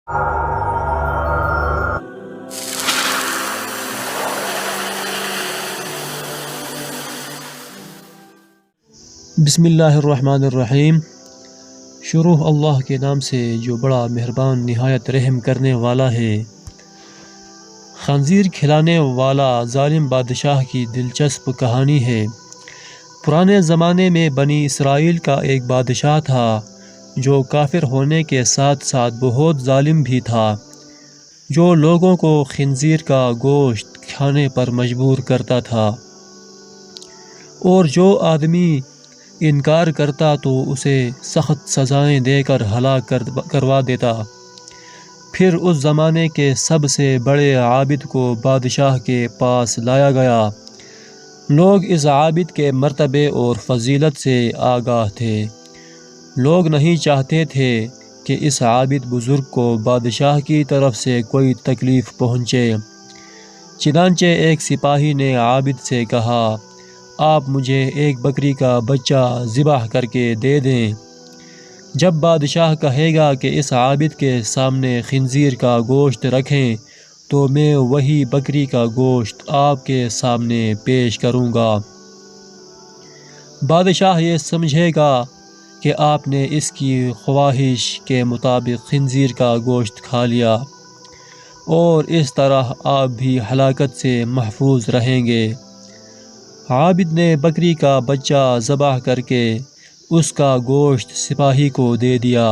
بسم اللہ الرحمن الرحیم۔ شروع اللہ کے نام سے جو بڑا مہربان نہایت رحم کرنے والا ہے۔ خنزیر کھلانے والا ظالم بادشاہ کی دلچسپ کہانی ہے۔ پرانے زمانے میں بنی اسرائیل کا ایک بادشاہ تھا جو کافر ہونے کے ساتھ ساتھ بہت ظالم بھی تھا، جو لوگوں کو خنزیر کا گوشت کھانے پر مجبور کرتا تھا، اور جو آدمی انکار کرتا تو اسے سخت سزائیں دے کر ہلاک کروا دیتا۔ پھر اس زمانے کے سب سے بڑے عابد کو بادشاہ کے پاس لایا گیا۔ لوگ اس عابد کے مرتبے اور فضیلت سے آگاہ تھے۔ لوگ نہیں چاہتے تھے کہ اس عابد بزرگ کو بادشاہ کی طرف سے کوئی تکلیف پہنچے۔ چنانچہ ایک سپاہی نے عابد سے کہا، آپ مجھے ایک بکری کا بچہ ذبح کر کے دے دیں۔ جب بادشاہ کہے گا کہ اس عابد کے سامنے خنزیر کا گوشت رکھیں تو میں وہی بکری کا گوشت آپ کے سامنے پیش کروں گا۔ بادشاہ یہ سمجھے گا کہ آپ نے اس کی خواہش کے مطابق خنزیر کا گوشت کھا لیا، اور اس طرح آپ بھی ہلاکت سے محفوظ رہیں گے۔ عابد نے بکری کا بچہ ذبح کر کے اس کا گوشت سپاہی کو دے دیا۔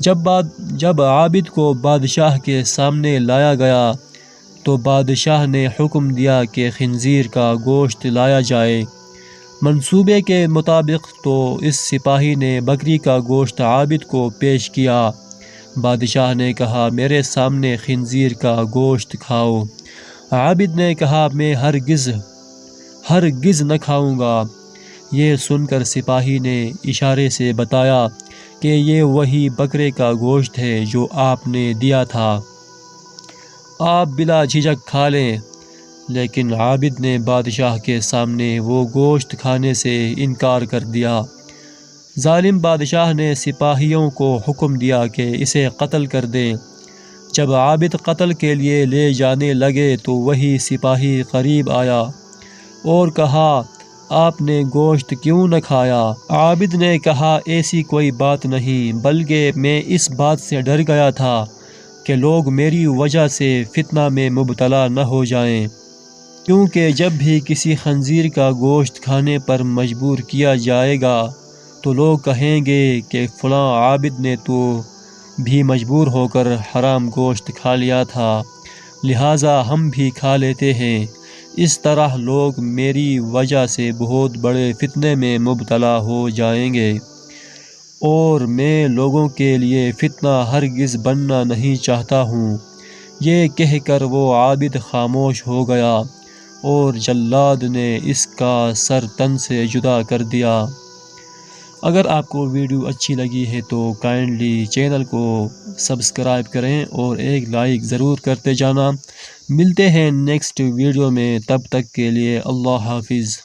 جب عابد کو بادشاہ کے سامنے لایا گیا تو بادشاہ نے حکم دیا کہ خنزیر کا گوشت لایا جائے۔ منصوبے کے مطابق تو اس سپاہی نے بکری کا گوشت عابد کو پیش کیا۔ بادشاہ نے کہا، میرے سامنے خنزیر کا گوشت کھاؤ۔ عابد نے کہا، میں ہرگز نہ کھاؤں گا۔ یہ سن کر سپاہی نے اشارے سے بتایا کہ یہ وہی بکرے کا گوشت ہے جو آپ نے دیا تھا، آپ بلا جھجک کھا لیں۔ لیکن عابد نے بادشاہ کے سامنے وہ گوشت کھانے سے انکار کر دیا۔ ظالم بادشاہ نے سپاہیوں کو حکم دیا کہ اسے قتل کر دیں۔ جب عابد قتل کے لیے لے جانے لگے تو وہی سپاہی قریب آیا اور کہا، آپ نے گوشت کیوں نہ کھایا؟ عابد نے کہا، ایسی کوئی بات نہیں، بلکہ میں اس بات سے ڈر گیا تھا کہ لوگ میری وجہ سے فتنہ میں مبتلا نہ ہو جائیں، کیونکہ جب بھی کسی خنزیر کا گوشت کھانے پر مجبور کیا جائے گا تو لوگ کہیں گے کہ فلاں عابد نے تو بھی مجبور ہو کر حرام گوشت کھا لیا تھا، لہٰذا ہم بھی کھا لیتے ہیں۔ اس طرح لوگ میری وجہ سے بہت بڑے فتنے میں مبتلا ہو جائیں گے، اور میں لوگوں کے لیے فتنہ ہرگز بننا نہیں چاہتا ہوں۔ یہ کہہ کر وہ عابد خاموش ہو گیا اور جلاد نے اس کا سر تن سے جدا کر دیا۔ اگر آپ کو ویڈیو اچھی لگی ہے تو کائنڈلی چینل کو سبسکرائب کریں اور ایک لائک ضرور کرتے جانا۔ ملتے ہیں نیکسٹ ویڈیو میں، تب تک کے لیے اللہ حافظ۔